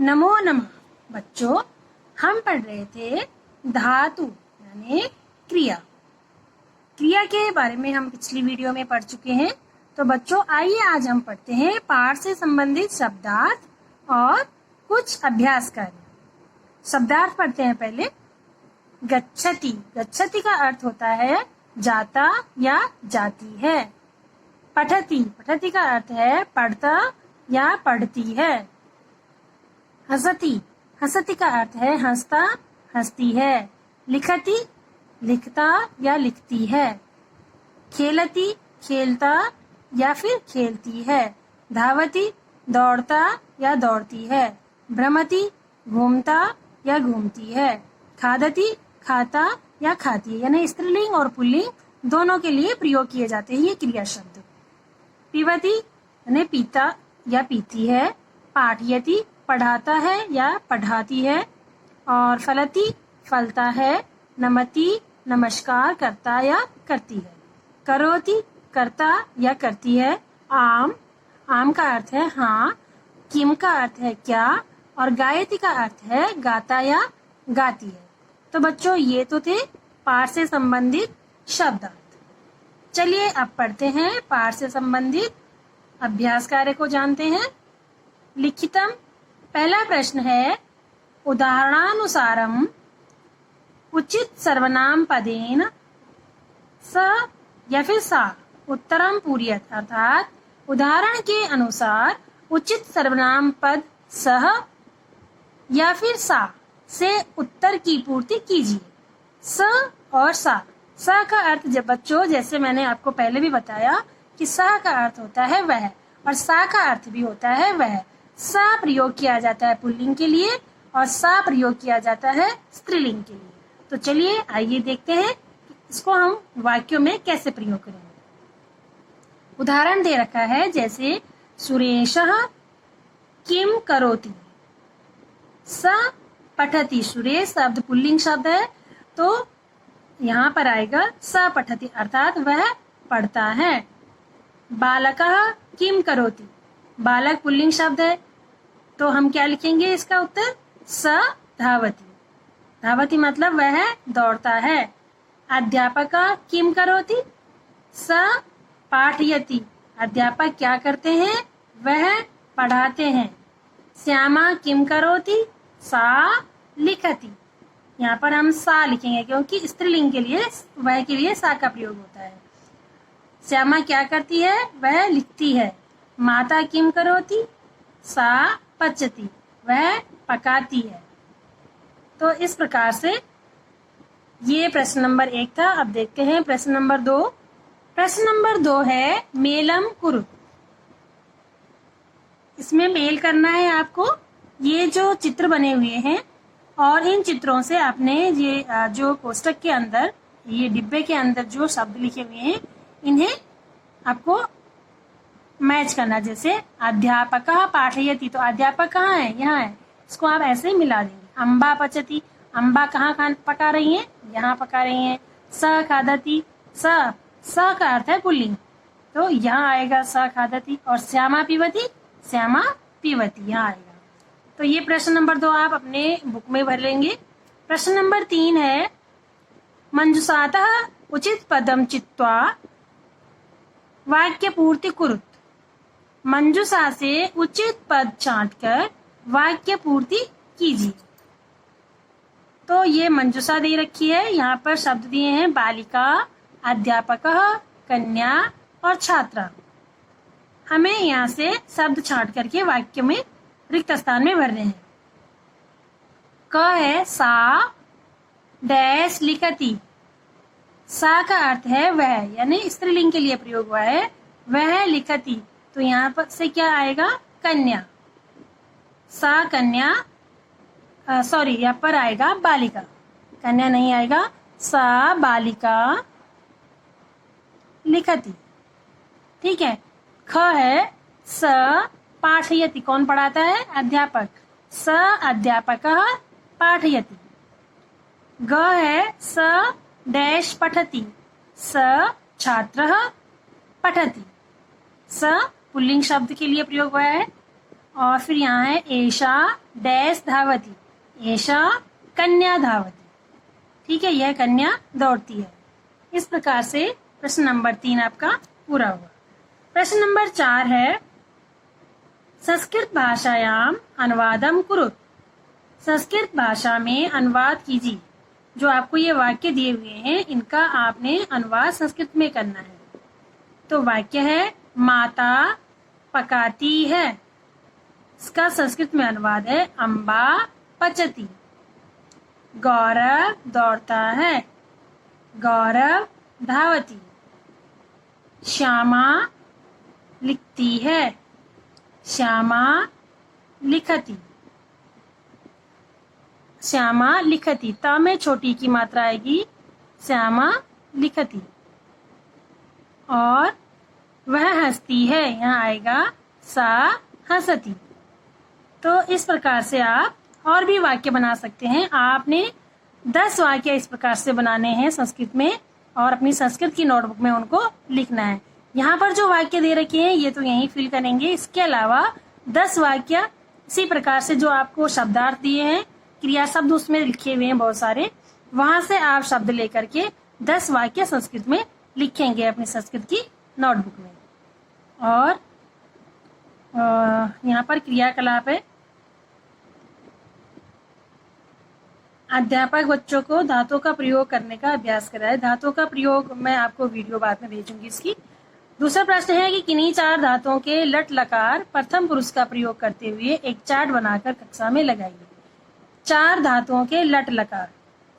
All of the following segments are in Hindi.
नमो नमः। बच्चों, हम पढ़ रहे थे धातु यानी क्रिया। क्रिया के बारे में हम पिछली वीडियो में पढ़ चुके हैं। तो बच्चों, आइए आज हम पढ़ते हैं पाठ से संबंधित शब्दार्थ और कुछ अभ्यास कार्य। शब्दार्थ पढ़ते हैं पहले। गच्छति, गच्छति का अर्थ होता है जाता या जाती है। पठति, पठति का अर्थ है पढ़ता या पढ़ती है। हसति, हसति का अर्थ है हंसता हंसती है। लिखति, लिखता या लिखती है। खेलति, खेलता या फिर खेलती है। धावति, दौड़ता या दौड़ती है। भ्रमति, घूमता या घूमती है। खादति, खाता या खाती है। यानी स्त्रीलिंग और पुल्लिंग दोनों के लिए प्रयोग किए जाते हैं ये क्रिया शब्द। पिबति यानी पीता या पीती है। पाठयति, पढ़ाता है या पढ़ाती है। और फलति, फलता है। नमति, नमस्कार करता या करती है। करोति, करता या करती है। आम, आम का अर्थ है हाँ। किम का अर्थ है क्या। और गायति का अर्थ है गाता या गाती है। तो बच्चों, ये तो थे पाठ से संबंधित शब्दार्थ। चलिए अब पढ़ते हैं पाठ से संबंधित अभ्यास कार्य को जानते हैं। लिखितम, पहला प्रश्न है उदाहरणानुसारम उचित सर्वनाम पदेन स या फिर सा उत्तरम पूरयत, अर्थात उदाहरण के अनुसार उचित सर्वनाम पद सह या फिर सा से उत्तर की पूर्ति कीजिए। स और सा, सा का अर्थ जब बच्चों जैसे मैंने आपको पहले भी बताया कि सा का अर्थ होता है वह और सा का अर्थ भी होता है वह। सा प्रयोग किया जाता है पुल्लिंग के लिए और सा प्रयोग किया जाता है स्त्रीलिंग के लिए। तो चलिए आइए देखते हैं कि इसको हम वाक्यों में कैसे प्रयोग करेंगे। उदाहरण दे रखा है जैसे सुरेशः किम करोति। स पठति, सुरेश शब्द पुल्लिंग शब्द है तो यहाँ पर आएगा स पठति अर्थात वह पढ़ता है। बालकः किम करोति, बालक पुल्लिंग शब्द है तो हम क्या लिखेंगे इसका उत्तर स धावति। धावति मतलब वह दौड़ता है। अध्यापक किम करोति, स पाठयति, अध्यापक क्या करते हैं वह पढ़ाते हैं। श्यामा किम करोति, सा लिखति, यहाँ पर हम सा लिखेंगे क्योंकि स्त्रीलिंग के लिए वह के लिए सा का प्रयोग होता है। श्यामा क्या करती है वह लिखती है। माता किम करोति, सा पचति, वह पकाती है। तो इस प्रकार से ये प्रश्न नंबर 1 था। अब देखते हैं प्रश्न नंबर 2। प्रश्न नंबर 2 है मेलम कुरु। इसमें मेल करना है आपको। ये जो चित्र बने हुए हैं और इन चित्रों से आपने ये जो कोष्टक के अंदर ये डिब्बे के अंदर जो शब्द लिखे हुए हैं इन्हें आपको मैच करना। जैसे अध्यापक पाठयति, तो अध्यापक कहाँ है, यहाँ है, इसको आप ऐसे ही मिला देंगे। अम्बा पचती, अम्बा कहाँ पका रही हैं, यहाँ पका रही हैं। स खादति, स का अर्थ है पुल्लिंग तो यहाँ आएगा स खादति। और श्यामा पीवती, श्यामा पीवती यहाँ आएगा। तो ये प्रश्न नंबर 2 आप अपने बुक में भर लेंगे। प्रश्न नंबर 3 है मंजुषातः उचित पदम चित्वा वाक्य पूर्ति कुरुत। मंजुषा से उचित पद छांटकर वाक्य पूर्ति कीजिए। तो ये मंजुषा दे रखी है, यहाँ पर शब्द दिए हैं बालिका, अध्यापकः, कन्या और छात्रा। हमें यहाँ से शब्द छांट करके वाक्य में रिक्त स्थान में भरने हैं। क है सा डैश लिखति, सा का अर्थ है वह यानी स्त्रीलिंग के लिए प्रयोग हुआ है वह लिखति। तो यहाँ पर से क्या आएगा कन्या, सा कन्या, सॉरी यहाँ पर आएगा बालिका, कन्या नहीं आएगा। सा बालिका लिखति, ठीक है। ख है स पाठयति, कौन पढ़ाता है अध्यापक, स अध्यापकः पाठयति। ग है स डैश पठति, स छात्रः पठति। स पुल्लिंग शब्द के लिए प्रयोग हुआ है। और फिर यहाँ है एषा डैश धावती, एषा कन्या धावती। ठीक है, यह कन्या दौड़ती है। इस प्रकार से प्रश्न नंबर 3 आपका पूरा हुआ। प्रश्न नंबर 4 है संस्कृत भाषायाम अनुवादम कुरुत। संस्कृत भाषा में अनुवाद कीजिए। जो आपको ये वाक्य दिए हुए हैं इनका आपने अनुवाद संस्कृत में करना है। तो वाक्य है माता पकाती है, इसका संस्कृत में अनुवाद है अम्बा पचती। गौरव दौड़ता है, गौरव धावती। श्यामा लिखती है, श्यामा लिखती। श्यामा लिखती, ता में छोटी की मात्रा आएगी, श्यामा लिखती। और वह हंसती है, यहाँ आएगा सा हंसती। तो इस प्रकार से आप और भी वाक्य बना सकते हैं। आपने 10 वाक्य इस प्रकार से बनाने हैं संस्कृत में और अपनी संस्कृत की नोटबुक में उनको लिखना है। यहाँ पर जो वाक्य दे रखे हैं ये तो यहीं फिल करेंगे। इसके अलावा 10 वाक्य इसी प्रकार से जो आपको शब्दार्थ दिए हैं, क्रिया शब्द उसमें लिखे हुए हैं बहुत सारे, वहां से आप शब्द लेकर के 10 वाक्य संस्कृत में लिखेंगे अपनी संस्कृत की नोटबुक में। और यहाँ पर क्रियाकलाप है, अध्यापक बच्चों को धातुओं का प्रयोग करने का अभ्यास कराए। धातुओं का प्रयोग मैं आपको वीडियो बाद में भेजूंगी इसकी। दूसरा प्रश्न है कि किन्हीं 4 धातुओं के लट लकार प्रथम पुरुष का प्रयोग करते हुए एक चार्ट बनाकर कक्षा में लगाइए। 4 धातुओं के लट लकार,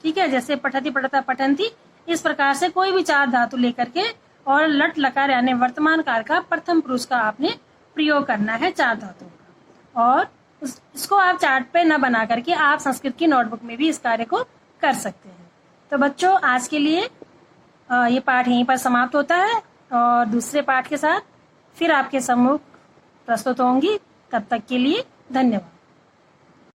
ठीक है, जैसे पठती पठता पठंती, इस प्रकार से कोई भी 4 धातु लेकर के और लट लकार यानी वर्तमान काल का प्रथम पुरुष का आपने प्रयोग करना है 4 धातुओं का। और इसको आप चार्ट पे न बना करके आप संस्कृत की नोटबुक में भी इस कार्य को कर सकते हैं। तो बच्चों आज के लिए ये पाठ यहीं पर समाप्त होता है और दूसरे पाठ के साथ फिर आपके सम्मुख प्रस्तुत होंगी। तब तक के लिए धन्यवाद।